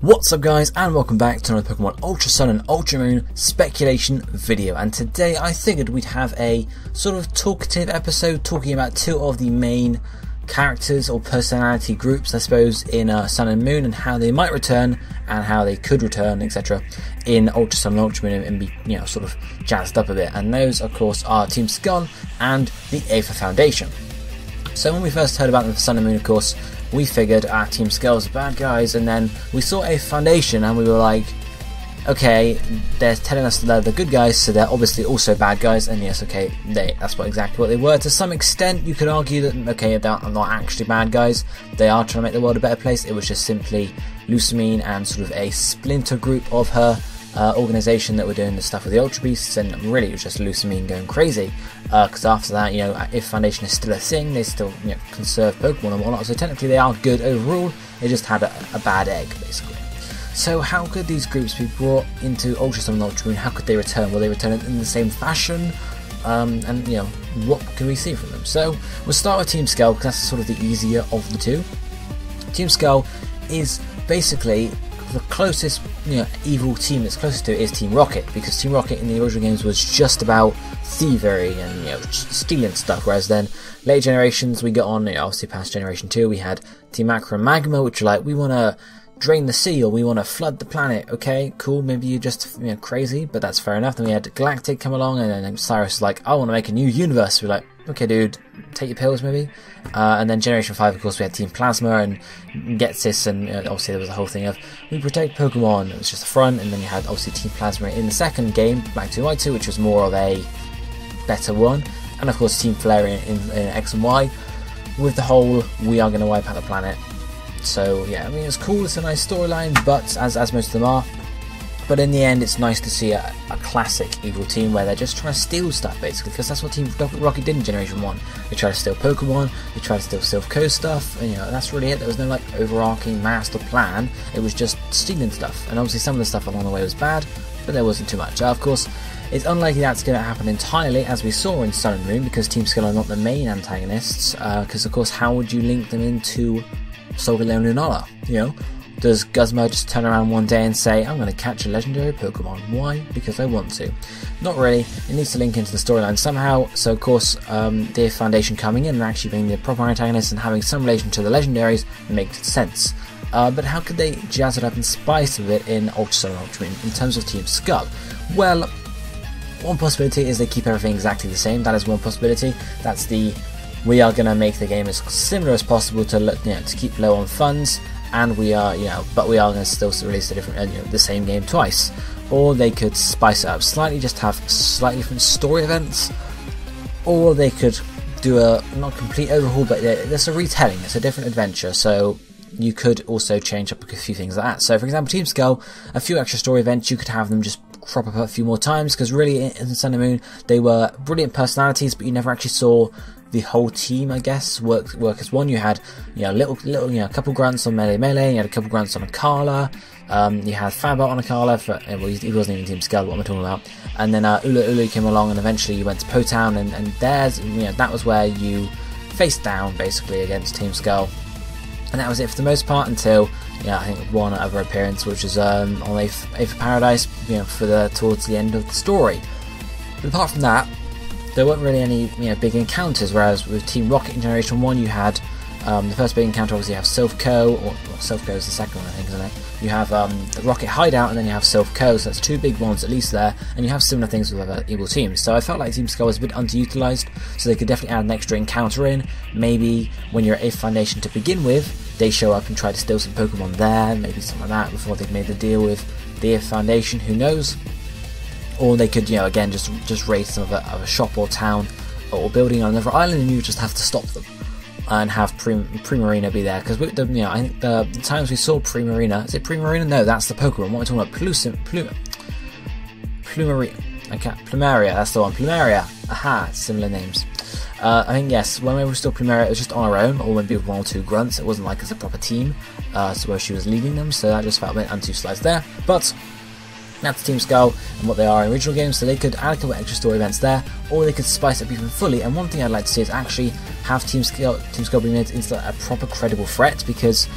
What's up guys, and welcome back to another Pokemon Ultra Sun and Ultra Moon speculation video. And today I figured we'd have a sort of talkative episode talking about two of the main characters or personality groups, I suppose, in Sun and Moon, and how they might return and how they could return, etc. in Ultra Sun and Ultra Moon, and be, you know, sort of jazzed up a bit. And those, of course, are Team Skull and the Aether Foundation. So when we first heard about them for Sun and Moon, of course, we figured Team Skull's the bad guys, and then we saw a Foundation and we were like, okay, they're telling us that they're the good guys, so they're obviously also bad guys. And yes, okay, that's exactly what they were. To some extent, you could argue that, okay, they're not actually bad guys, they are trying to make the world a better place. It was just simply Lucamine and sort of a splinter group of her organisation that were doing the stuff with the Ultra Beasts, and really it was just Lucamine going crazy, because after that, you know, if Foundation is still a thing, they still, you know, conserve Pokemon and whatnot, so technically they are good overall. They just had a bad egg, basically. So how could these groups be brought into Ultra Sun and Ultra Moon? How could they return? Will they return in the same fashion? And, you know, what can we see from them? So we'll start with Team Skull, because that's sort of the easier of the two. Team Skull is basically the closest, you know, evil team that's closest to it is Team Rocket, because Team Rocket in the original games was just about thievery and, you know, stealing stuff, whereas then later generations we got on, you know, obviously past generation 2 we had Team Aqua and Magma, which are like, we want to drain the sea, or we want to flood the planet. Okay, cool, maybe you're just, you know, crazy, but that's fair enough. Then we had Galactic come along, and then Cyrus is like, I want to make a new universe. We're like, okay dude, take your pills maybe. And then generation 5, of course, we had Team Plasma and Getsis, and obviously there was the whole thing of we protect Pokemon. It was just the front, and then you had obviously Team Plasma in the second game, Black 2 White 2, which was more of a better one, and of course Team Flareon in X and Y, with the whole we are going to wipe out the planet. So yeah, I mean, it's cool, it's a nice storyline, but as most of them are. But in the end, it's nice to see a classic evil team where they're just trying to steal stuff, basically, because that's what Team Rocket did in Generation 1. They tried to steal Pokemon, they tried to steal Silph Co stuff, and, you know, that's really it. There was no, like, overarching master plan, it was just stealing stuff. And obviously some of the stuff along the way was bad, but there wasn't too much. Of course, it's unlikely that's going to happen entirely, as we saw in Sun and Moon, because Team Skull are not the main antagonists, because, of course, how would you link them into Solgaleo and Lunala, you know? Does Guzma just turn around one day and say, I'm going to catch a legendary Pokemon? Why? Because I want to. Not really. It needs to link into the storyline somehow. So of course, the Foundation coming in and actually being the proper antagonist and having some relation to the legendaries makes sense. But how could they jazz it up and spice of it in Ultra Sun and Ultra Moon in terms of Team Skull? Well, one possibility is they keep everything exactly the same. That is one possibility. That's the, we are going to make the game as similar as possible to, you know, to keep low on funds. And we are, you know, but we are going to still release the same game twice. Or they could spice it up slightly, just have slightly different story events. Or they could do a, not complete overhaul, but there's a retelling, it's a different adventure. So you could also change up a few things like that. So for example, Team Skull, a few extra story events, you could have them just crop up a few more times, because really in Sun and Moon they were brilliant personalities, but you never actually saw the whole team, I guess, work as one. You had, you know, little, you know, a couple grunts on Melee, you had a couple grunts on Akala, you had Fabot on Akala, well, he wasn't even Team Skull, what am I talking about? And then Ulu came along, and eventually you went to Potown, and there's, you know, that was where you faced down basically against Team Skull. And that was it for the most part until, you know, I think one other appearance, which was on Aether Paradise, you know, towards the end of the story. But apart from that, there weren't really any, you know, big encounters, whereas with Team Rocket in Generation 1 you had the first big encounter. Obviously you have Silph Co, or Silph Co is the second one, I think, isn't it? You have the Rocket Hideout, and then you have Silph Co, so that's two big ones at least there, and you have similar things with other evil teams. So I felt like Team Skull was a bit underutilised, so they could definitely add an extra encounter in. Maybe when you're at Aether Foundation to begin with, they show up and try to steal some Pokemon there, maybe something like that, before they've made the deal with the Aether Foundation, who knows? Or they could, you know, again, just raid some of a shop or town or building on another island, and you just have to stop them and have Primarina be there. Because, you know, I think the times we saw Primarina, is it Primarina? No, that's the Pokemon. What am I talking about? Plumeria, that's the one. Plumeria. Aha, similar names. I think, yes, when we were still Plumeria, it was just on her own, or maybe with one or two grunts. It wasn't like it's a proper team, so where she was leading them, so that just felt a bit uncivilized there. But that's Team Skull and what they are in original games, so they could add a couple extra story events there, or they could spice it up even fully. And one thing I'd like to see is actually have Team Skull be made into a proper credible threat, because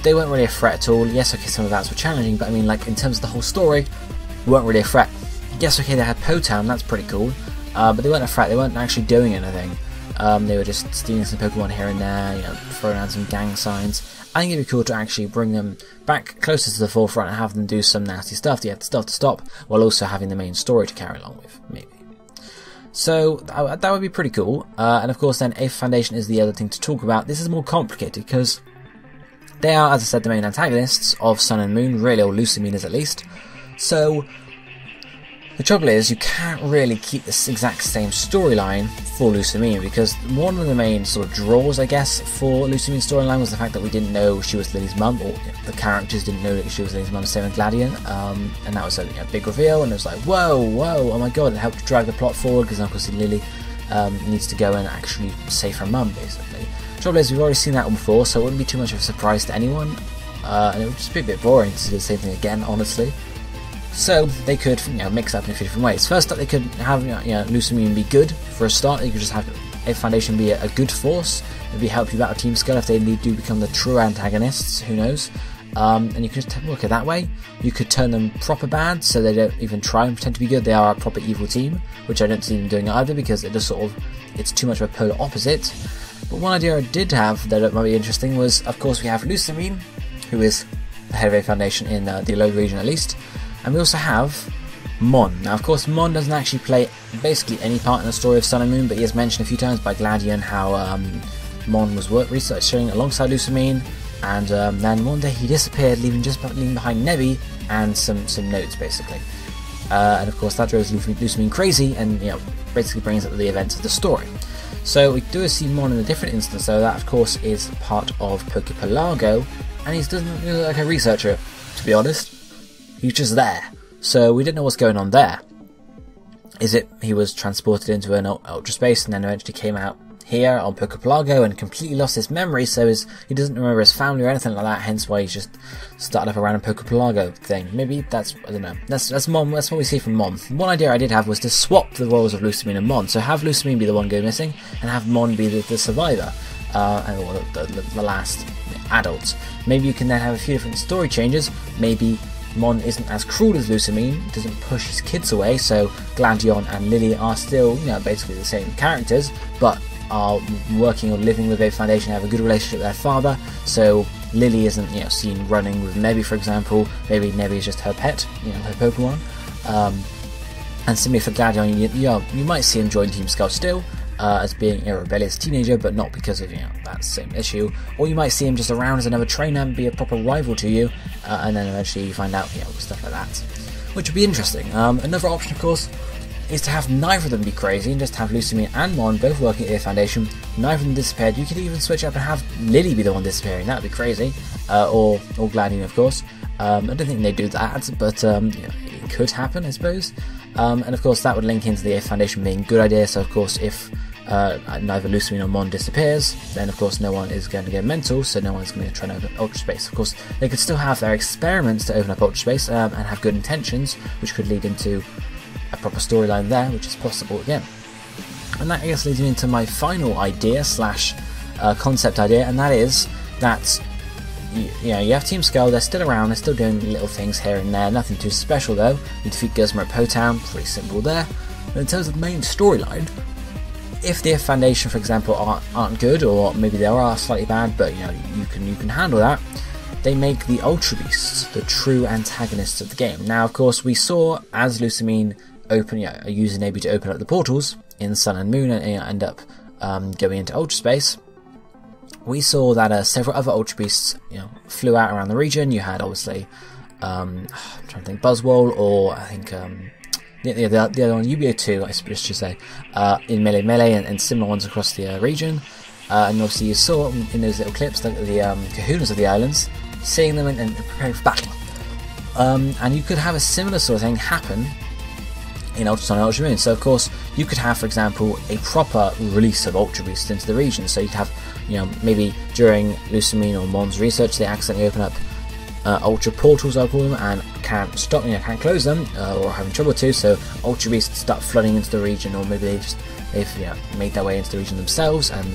they weren't really a threat at all. Yes, okay, some of that were challenging, but I mean, like, in terms of the whole story, weren't really a threat. Yes, okay, they had Potown, that's pretty cool, but they weren't a threat, they weren't actually doing anything. They were just stealing some Pokemon here and there, you know, throwing out some gang signs. I think it'd be cool to actually bring them back closer to the forefront and have them do some nasty stuff to get the stuff to stop, while also having the main story to carry along with, maybe. So that would be pretty cool. And of course then Aether Foundation is the other thing to talk about. This is more complicated because they are, as I said, the main antagonists of Sun and Moon, really, or Lusamine is at least. So the trouble is, you can't really keep this exact same storyline for Lusamine, because one of the main sort of draws, I guess, for Lusamine's storyline was the fact that we didn't know she was Lily's mum, or the characters didn't know that she was Lily's mum, same with Gladion, and that was a big reveal, and it was like, whoa, oh my god, it helped drag the plot forward, because obviously Lily needs to go and actually save her mum, basically. The trouble is, we've already seen that one before, so it wouldn't be too much of a surprise to anyone, and it would just be a bit boring to do the same thing again, honestly. So they could, you know, mix up in a few different ways. First up, they could have, you know, Lusamine be good for a start. They could just have Aether Foundation be a good force, maybe help you battle Team Skull if they do become the true antagonists. Who knows? And you could just look at it that way. You could turn them proper bad, so they don't even try and pretend to be good. They are a proper evil team, which I don't see them doing either, because it just sort of, it's too much of a polar opposite. But one idea I did have that might be interesting was, of course, we have Lusamine, who is the head of Aether Foundation in the Alola region at least. And we also have Mon. Now, of course, Mon doesn't actually play basically any part in the story of Sun and Moon, but he is mentioned a few times by Gladion how Mon was researching alongside Lusamine, and then one day he disappeared, leaving behind Nebby and some notes, basically. And of course, that drove Lusamine crazy, and you know, basically brings up the events of the story. So we do see Mon in a different instance, though. That, of course, is part of Poképalago, and he doesn't look like a researcher, to be honest. He's just there, so we didn't know what's going on there. Is it he was transported into an ultra space and then eventually came out here on Poképalago and completely lost his memory, so he doesn't remember his family or anything like that, hence why he's just started up a random Poképalago thing. Maybe that's, I don't know, that's Mon, that's what we see from Mon. One idea I did have was to swap the roles of Lusamine and Mon, so have Lusamine be the one go missing, and have Mon be the survivor, or the last adult. Maybe you can then have a few different story changes. Maybe Mon isn't as cruel as Lusamine, doesn't push his kids away, so Gladion and Lily are still, you know, basically the same characters, but are working or living with Aether Foundation, have a good relationship with their father, so Lily isn't, you know, seen running with Nebby, for example. Maybe Nebby is just her pet, you know, her Pokemon. And similarly for Gladion, you might see him join Team Skull still, as being a rebellious teenager, but not because of, you know, that same issue. Or you might see him just around as another trainer and be a proper rival to you, and then eventually you find out, you know, stuff like that, which would be interesting. Another option, of course, is to have neither of them be crazy and just have Lusamine and Mon both working at Aether Foundation. Neither of them disappeared. You could even switch up and have Lily be the one disappearing. That would be crazy. Or Gladion, of course. I don't think they do that, but you know, it could happen, I suppose. And of course, that would link into the Aether Foundation being a good idea. So, of course, if neither Lusamine or Mon disappears, then of course no one is going to go mental, so no one's going to try to open Ultra Space. Of course, they could still have their experiments to open up Ultra Space and have good intentions, which could lead into a proper storyline there, which is possible again. And that, I guess, leads me into my final idea slash concept idea, and that is that you have Team Skull. They're still around, they're still doing little things here and there, nothing too special though. You defeat Guzma at Potown, pretty simple there. But in terms of the main storyline, if the Aether Foundation, for example, aren't good, or maybe they are slightly bad, but you know, you can handle that, they make the Ultra Beasts the true antagonists of the game. Now, of course, we saw as Lusamine using Nebby to open up the portals in Sun and Moon and end up going into Ultra Space. We saw that several other Ultra Beasts, you know, flew out around the region. You had obviously, I'm trying to think, Buzzwole, or I think the other one, UBO2, I should say, in Melee and similar ones across the region. And obviously you saw in those little clips the kahunas of the islands, seeing them and preparing for battle. And you could have a similar sort of thing happen in Ultra Sun and Ultra Moon. So of course you could have, for example, a proper release of Ultra Beasts into the region. So you'd have, you know, maybe during Lusamine or Mon's research they accidentally open up Ultra Portals, I'll call them, and can't can't close them, or are having trouble to, so Ultra Beasts start flooding into the region, or maybe they've made their way into the region themselves, and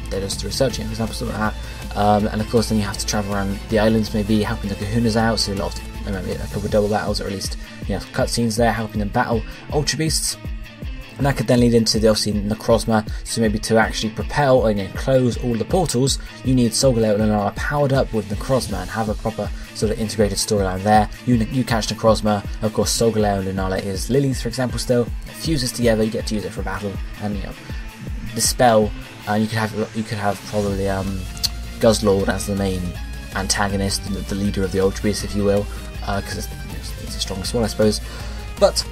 they're just researching, for example, something like and of course then you have to travel around the islands, maybe helping the Kahunas out, so a lot of, maybe a couple of double battles, or at least cutscenes there helping them battle Ultra Beasts. And that could then lead into the obviously Necrozma, so maybe to actually propel and close all the portals, you need Solgaleo and Lunala powered up with Necrozma and have a proper sort of integrated storyline there. You catch Necrozma, of course Solgaleo and Lunala is Lilies, for example, still. It fuses together, you get to use it for battle, and dispel, and you could have probably Guzzlord as the main antagonist, the leader of the Ultra Beasts, if you will, because it's the strongest one, I suppose. But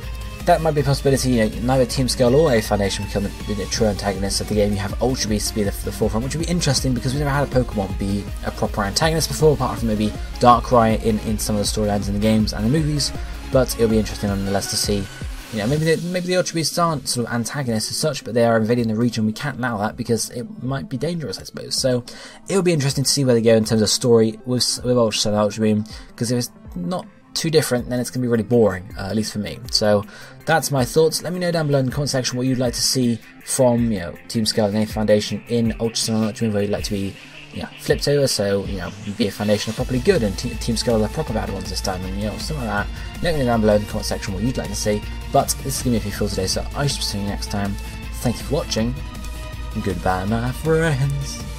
that might be a possibility. Neither Team Skull or Aether Foundation become the true antagonists of the game. You have Ultra Beasts be the forefront, which would be interesting because we've never had a Pokemon be a proper antagonist before, apart from maybe Darkrai in some of the storylines in the games and the movies. But it'll be interesting nonetheless to see. Maybe the Ultra Beasts aren't sort of antagonists as such, but they are invading the region. We can't allow that because it might be dangerous, I suppose. So it'll be interesting to see where they go in terms of story with Ultra Sun and Ultra Moon, because if it's not too different, then it's going to be really boring, at least for me. So that's my thoughts. Let me know down below in the comment section what you'd like to see from Team Skull and Aether Foundation in Ultra Sun and Ultra Moon, where you'd like to be flipped over, so be a Foundation are properly good and Team Skull are the proper bad ones this time, and something like that. Let me know down below in the comment section what you'd like to see. But this is going to be it for you today, so I shall see you next time. Thank you for watching. Goodbye, my friends.